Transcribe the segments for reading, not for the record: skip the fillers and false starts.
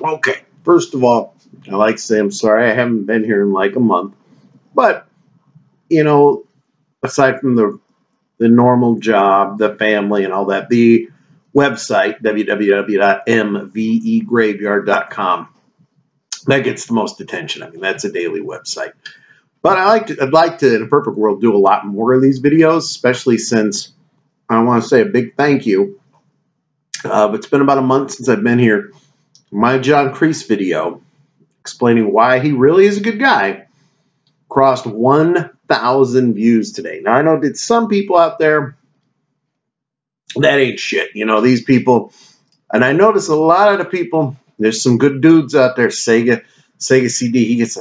Okay, first of all, I like to say I'm sorry I haven't been here in like a month. But, you know, aside from the normal job, the family, and all that, the website, www.mvegraveyard.com, that gets the most attention. I mean, that's a daily website. But I'd like to, in a perfect world, do a lot more of these videos, especially since I want to say a big thank you. It's been about a month since I've been here. My John Kreese video explaining why he really is a good guy crossed 1,000 views today. Now, I know that some people out there, that ain't shit. You know, these people, and I notice a lot of the people, there's some good dudes out there. Sega CD, he gets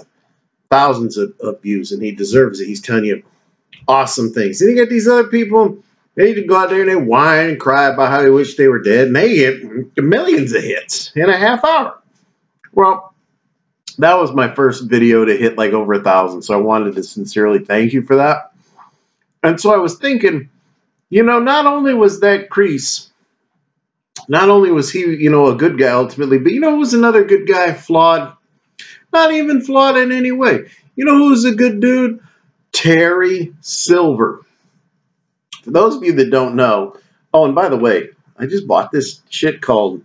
thousands of views, and he deserves it. He's telling you awesome things. And you get these other people, they go out there and they whine and cry about how they wish they were dead, and they get millions of hits in a half hour. Well, that was my first video to hit like over 1,000, so I wanted to sincerely thank you for that. And so I was thinking, you know, not only was that Kreese, not only was he, you know, a good guy ultimately, but you know who was another good guy, flawed? Not even flawed in any way. You know who's a good dude? Terry Silver. For those of you that don't know, oh, and by the way, I just bought this shit called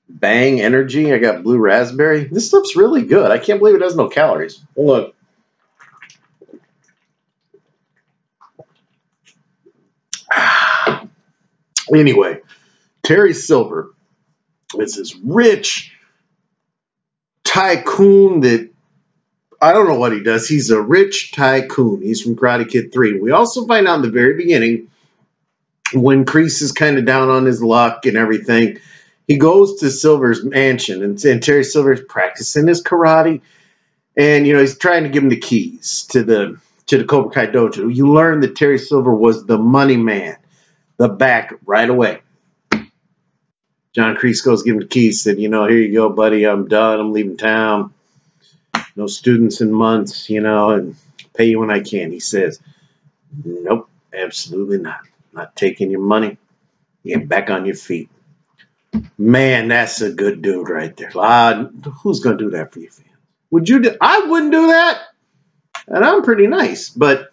Bang Energy. I got blue raspberry. This stuff's really good. I can't believe it has no calories. Look. Anyway, Terry Silver is this rich tycoon that, I don't know what he does. He's a rich tycoon. He's from Karate Kid 3. We also find out in the very beginning, when Kreese is kind of down on his luck and everything, he goes to Silver's mansion, and Terry Silver's practicing his karate, and you know he's trying to give him the keys to the Cobra Kai dojo. You learn that Terry Silver was the money man, the back right away. John Kreese goes give him the keys, said, you know, here you go, buddy. I'm done. I'm leaving town. No students in months, you know, and pay you when I can. He says, nope, absolutely not. Not taking your money. Get back on your feet. Man, that's a good dude right there. Who's going to do that for you, fans? Would you do? I wouldn't do that. And I'm pretty nice. But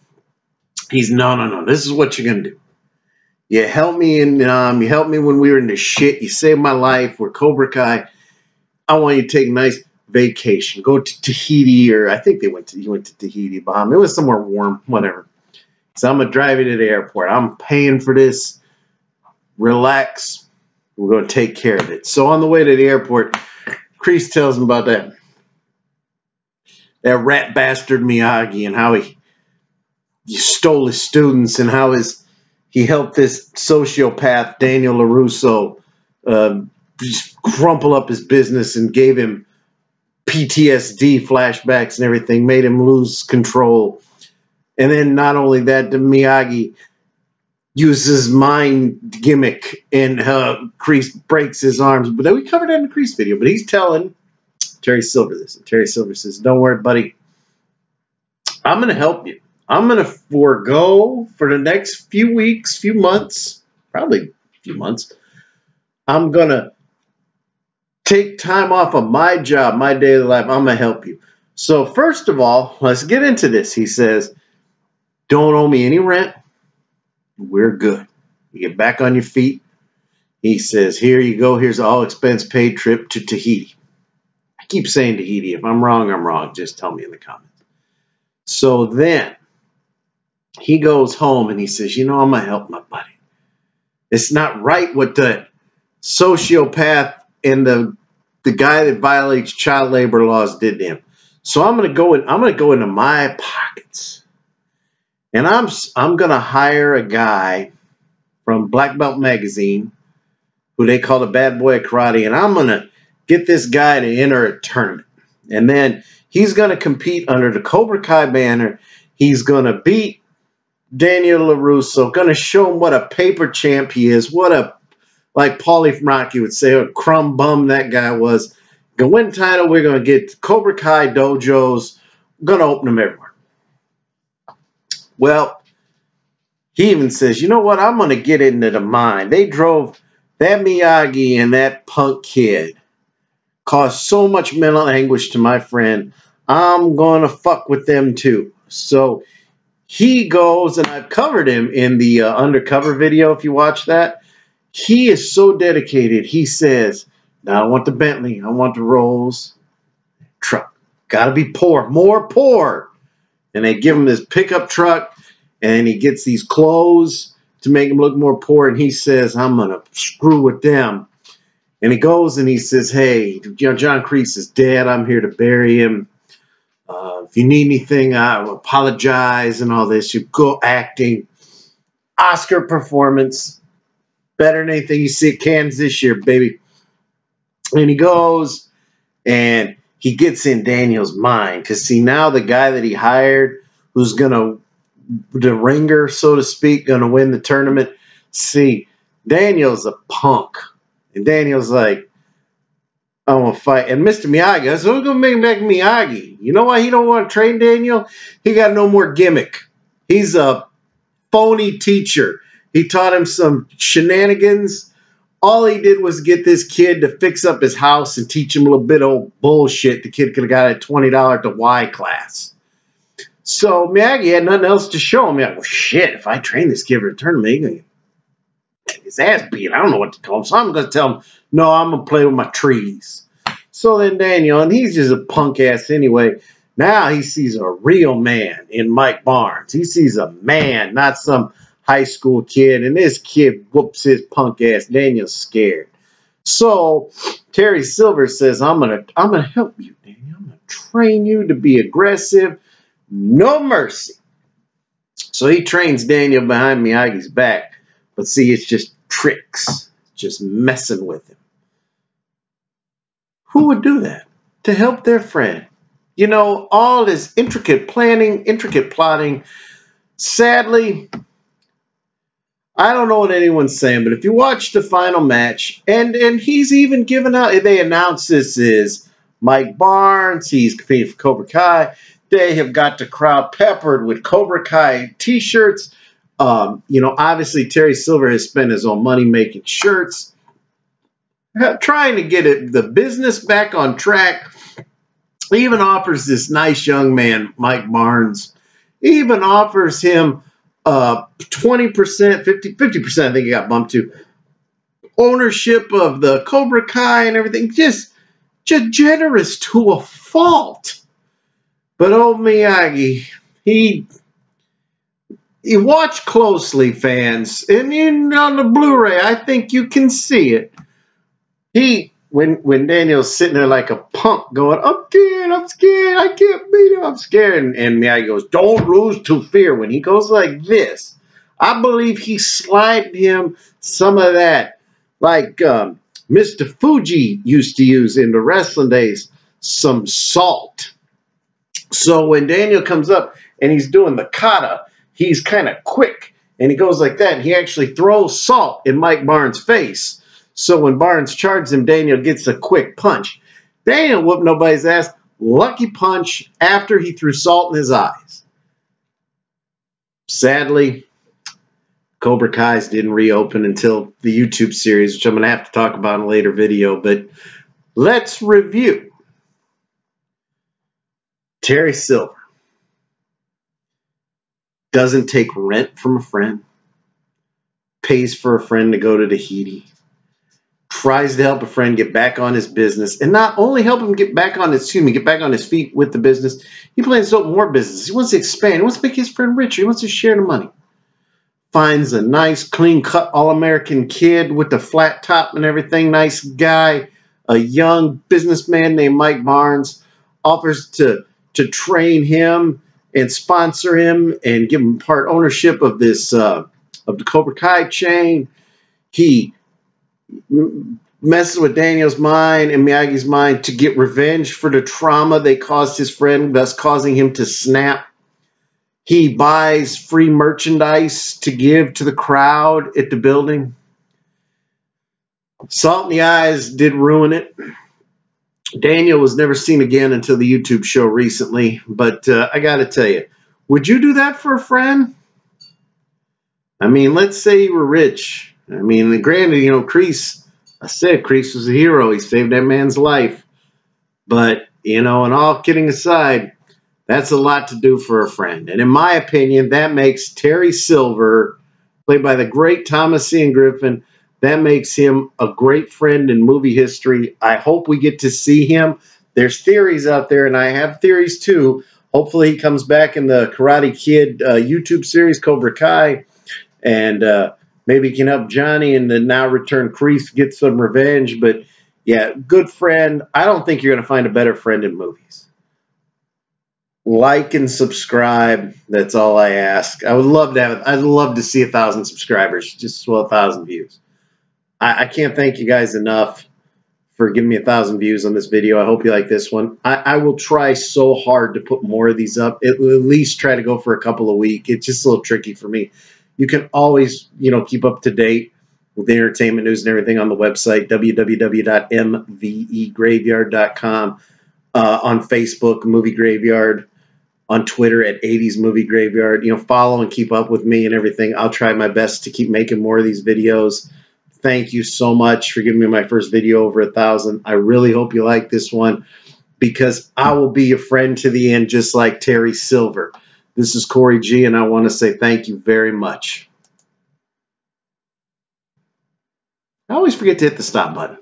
he's, no. This is what you're going to do. You helped me you helped me when we were in the shit. You saved my life. We're Cobra Kai. I want you to take a nice vacation. Go to Tahiti, or I think he went to Tahiti, Bahamas. It was somewhere warm, whatever. So I'm going to drive you to the airport. I'm paying for this. Relax. We're going to take care of it. So on the way to the airport, Kreese tells him about that rat bastard Miyagi, and how he stole his students, and how he helped this sociopath, Daniel LaRusso, just crumple up his business and gave him PTSD flashbacks and everything, made him lose control. And then not only that, the Miyagi uses mind gimmick, and Kreese breaks his arms. But then we covered that in the Kreese video. But he's telling Terry Silver this. And Terry Silver says, don't worry, buddy. I'm going to help you. I'm going to forego for the next few weeks, few months, probably a few months. I'm going to take time off of my job, my daily life. I'm going to help you. So first of all, let's get into this. He says, don't owe me any rent. We're good. You get back on your feet. He says, here you go. Here's an all-expense paid trip to Tahiti. I keep saying Tahiti. If I'm wrong, I'm wrong. Just tell me in the comments. So then he goes home and he says, you know, I'm going to help my buddy. It's not right what the sociopath and the guy that violates child labor laws did to him. So I'm going to go into my pockets. And I'm going to hire a guy from Black Belt Magazine, who they call the bad boy of karate, and I'm going to get this guy to enter a tournament. And then he's going to compete under the Cobra Kai banner. He's going to beat Daniel LaRusso, going to show him what a paper champ he is, what a, like Paulie from Rocky would say, a crumb bum that guy was. Going to win title. We're going to get Cobra Kai dojos. We're going to open them everywhere. Well, he even says, you know what? I'm going to get into the mine. They drove that Miyagi and that punk kid caused so much mental anguish to my friend. I'm going to fuck with them too. So he goes, and I've covered him in the undercover video if you watch that. He is so dedicated. He says, now I want the Bentley. I want the Rolls truck. Got to be poor. More poor. And they give him this pickup truck, and he gets these clothes to make him look more poor. And he says, I'm going to screw with them. And he goes and he says, hey, John Kreese is dead. I'm here to bury him. If you need anything, I will apologize and all this. You go acting. Oscar performance. Better than anything you see at Cannes this year, baby. And he goes and he gets in Daniel's mind. Because, see, now the guy that he hired, who's going to, the ringer, so to speak, going to win the tournament. See, Daniel's a punk. And Daniel's like, I want to fight. And Mr. Miyagi, I said, who's going to make him back Miyagi? You know why he don't want to train Daniel? He got no more gimmick. He's a phony teacher. He taught him some shenanigans. All he did was get this kid to fix up his house and teach him a little bit of old bullshit. The kid could have got a $20 at the Y class. So Miyagi had nothing else to show him. He's like, well, shit, if I train this kid for a tournament, he's going to get his ass beat. I don't know what to tell him. So I'm going to tell him, no, I'm going to play with my trees. So then Daniel, and he's just a punk ass anyway, now he sees a real man in Mike Barnes. He sees a man, not some high school kid, and this kid whoops his punk ass. Daniel's scared. So Terry Silver says, I'm gonna help you, Daniel. I'm gonna train you to be aggressive, no mercy. So he trains Daniel behind Miyagi's back, but see, it's just tricks, just messing with him. Who would do that to help their friend? You know, all this intricate planning, intricate plotting. Sadly, I don't know what anyone's saying, but if you watch the final match, and he's even given out, they announced this is Mike Barnes, he's competing for Cobra Kai. They have got the crowd peppered with Cobra Kai t-shirts. You know, obviously Terry Silver has spent his own money making shirts, trying to get the business back on track. He even offers this nice young man, Mike Barnes, he even offers him 20%, 50%, I think he got bumped to, ownership of the Cobra Kai and everything. Just generous to a fault. But old Miyagi, he watch closely, fans, and on the Blu-ray, I think you can see it. When Daniel's sitting there like a punk going, I'm scared, I can't beat him, I'm scared. And Miyagi goes, don't lose to fear. When he goes like this, I believe he slided him some of that, like Mr. Fuji used to use in the wrestling days, some salt. So when Daniel comes up and he's doing the kata, he's kind of quick. And he goes like that, and he actually throws salt in Mike Barnes' face. So when Barnes charges him, Daniel gets a quick punch. Daniel whooped nobody's ass. Lucky punch after he threw salt in his eyes. Sadly, Cobra Kai's didn't reopen until the YouTube series, which I'm going to have to talk about in a later video. But let's review. Terry Silver doesn't take rent from a friend. Pays for a friend to go to Tahiti. Tries to help a friend get back on his business, and not only help him get back on his feet with the business, he plans to open more business. He wants to expand. He wants to make his friend richer. He wants to share the money. Finds a nice, clean-cut, all-American kid with the flat top and everything. Nice guy, a young businessman named Mike Barnes. Offers to train him and sponsor him and give him part ownership of this of the Cobra Kai chain. He messes with Daniel's mind and Miyagi's mind to get revenge for the trauma they caused his friend, thus causing him to snap. He buys free merchandise to give to the crowd at the building. Salt in the eyes did ruin it. Daniel was never seen again until the YouTube show recently, but I got to tell you, would you do that for a friend? I mean, let's say you were rich. I mean, granted, you know, Kreese, I said Kreese was a hero. He saved that man's life. But, and all kidding aside, that's a lot to do for a friend. And in my opinion, that makes Terry Silver, played by the great Thomas Ian Griffin, that makes him a great friend in movie history. I hope we get to see him. There's theories out there, and I have theories too. Hopefully he comes back in the Karate Kid YouTube series, Cobra Kai, and maybe he can help Johnny and the now returned Kreese get some revenge. But yeah, good friend. I don't think you're going to find a better friend in movies. Like and subscribe. That's all I ask. I would love to have it. I'd love to see 1,000 subscribers. Just 1,000 views. I can't thank you guys enough for giving me 1,000 views on this video. I hope you like this one. I will try so hard to put more of these up. It will at least try to go for a couple a week. It's just a little tricky for me. You can always, keep up to date with the entertainment news and everything on the website, www.mvegraveyard.com, on Facebook, Movie Graveyard, on Twitter at 80s Movie Graveyard. Follow and keep up with me and everything. I'll try my best to keep making more of these videos. Thank you so much for giving me my first video over 1,000. I really hope you like this one, because I will be a friend to the end, just like Terry Silver. This is Cory G, and I want to say thank you very much. I always forget to hit the stop button.